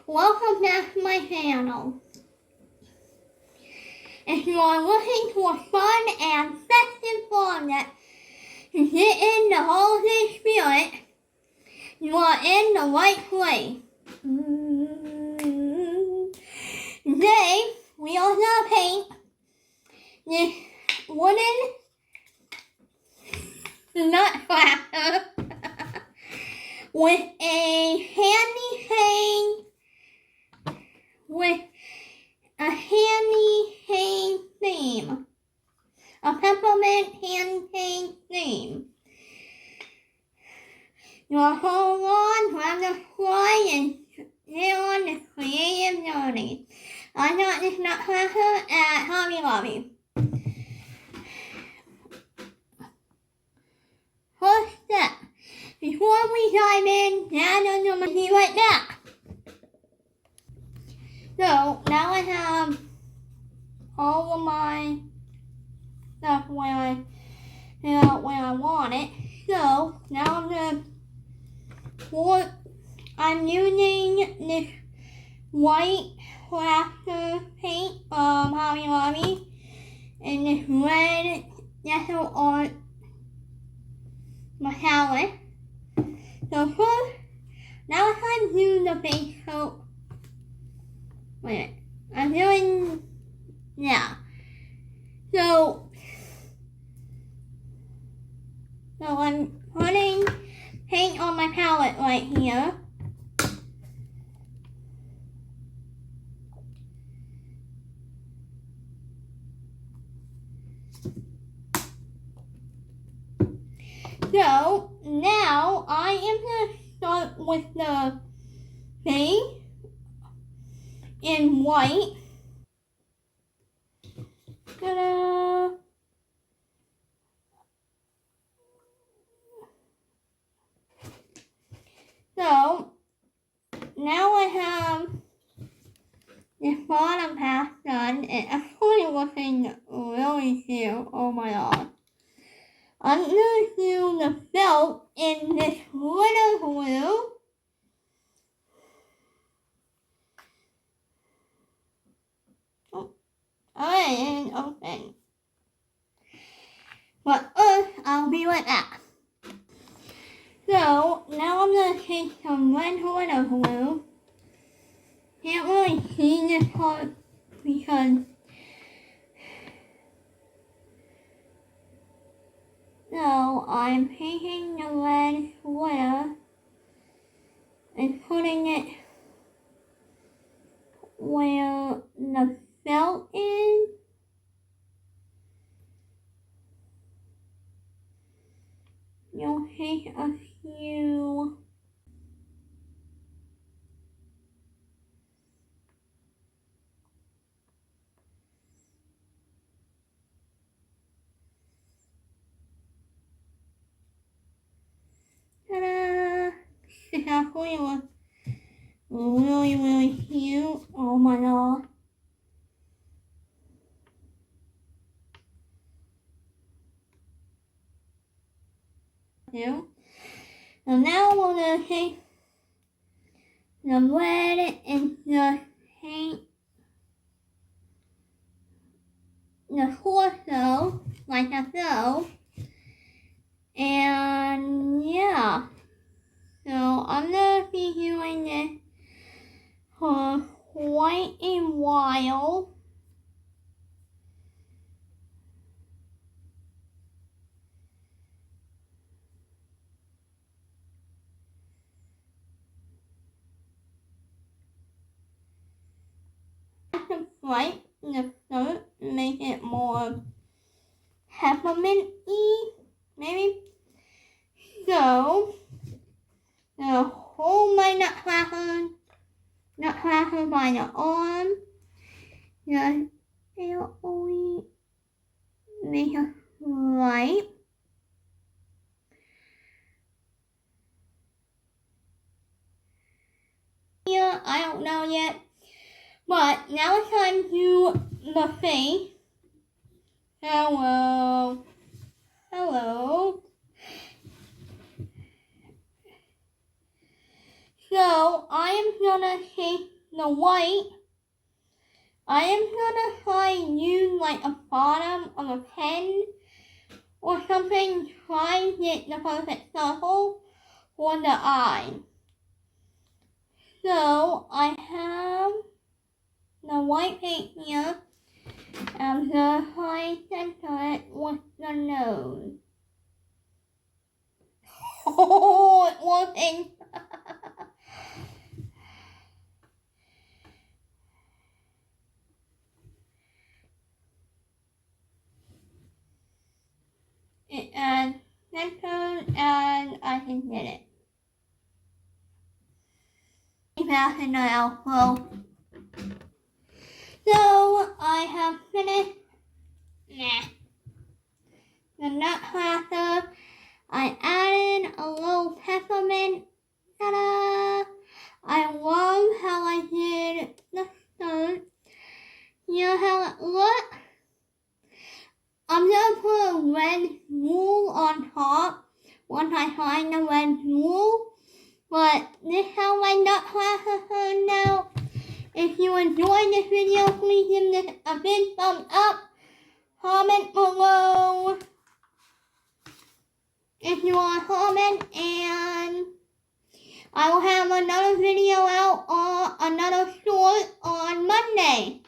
welcome back to my channel. If you are looking for fun and festive fun that to get in the holiday spirit, you are in the right place. Today, we are going to paint this wooden Nutcracker with a handy cane theme. A peppermint hand cane theme. Your whole on, grab the fly, and get on the creative journey. I got this Nutcracker at Hobby Lobby. First step, before we dive in, Dad is going to be right back. So, now I have all of my stuff where I want it. So, now I'm using this white crafter paint from Hobby Lobby and this red gesso on my palette. So first, now it's time to do the base coat. Wait, I'm doing, yeah. So I'm putting paint on my palette right here. So now I am going to start with the base in white. Ta-da! So now I have this bottom half done. It's actually looking really cute. Oh my god. I'm going to do the belt in this glitter glue. Oh, alright, and open. But first, I'll be right back. So, now I'm going to take some red glitter glue. Can't really see this part because so I'm taking the red glitter and putting it where the belt is. You'll take a few ta-da! This actually looks really cute. Oh my god. So now we're going to take the red and just paint the torso like so. And yeah. So I'm going to be doing this for quite a while. Right in the throat, make it more peppermint-y, maybe. So, I'll hold my nutcracker by the arm. Just carefully make a stripe. Here, I don't know yet. But now it's time to do the face. Hello. So I am gonna take the white. I am gonna try and use like a bottom of a pen or something, try to get the perfect circle for the eye. So I have the white paint here. I'm gonna try to center it with the nose. Oh, it's working! And centered, and I can get it. Back in the outflow. So I have finished the Nutcracker. I added a little peppermint. Ta-da! I love how I did the skirt. You know how it looks? I'm gonna put a red wool on top once I find the red wool. But this is how my Nutcracker turned out. If you enjoyed this video, please give this a big thumbs up. Comment below if you want to comment, and I will have another video out on another short on Monday.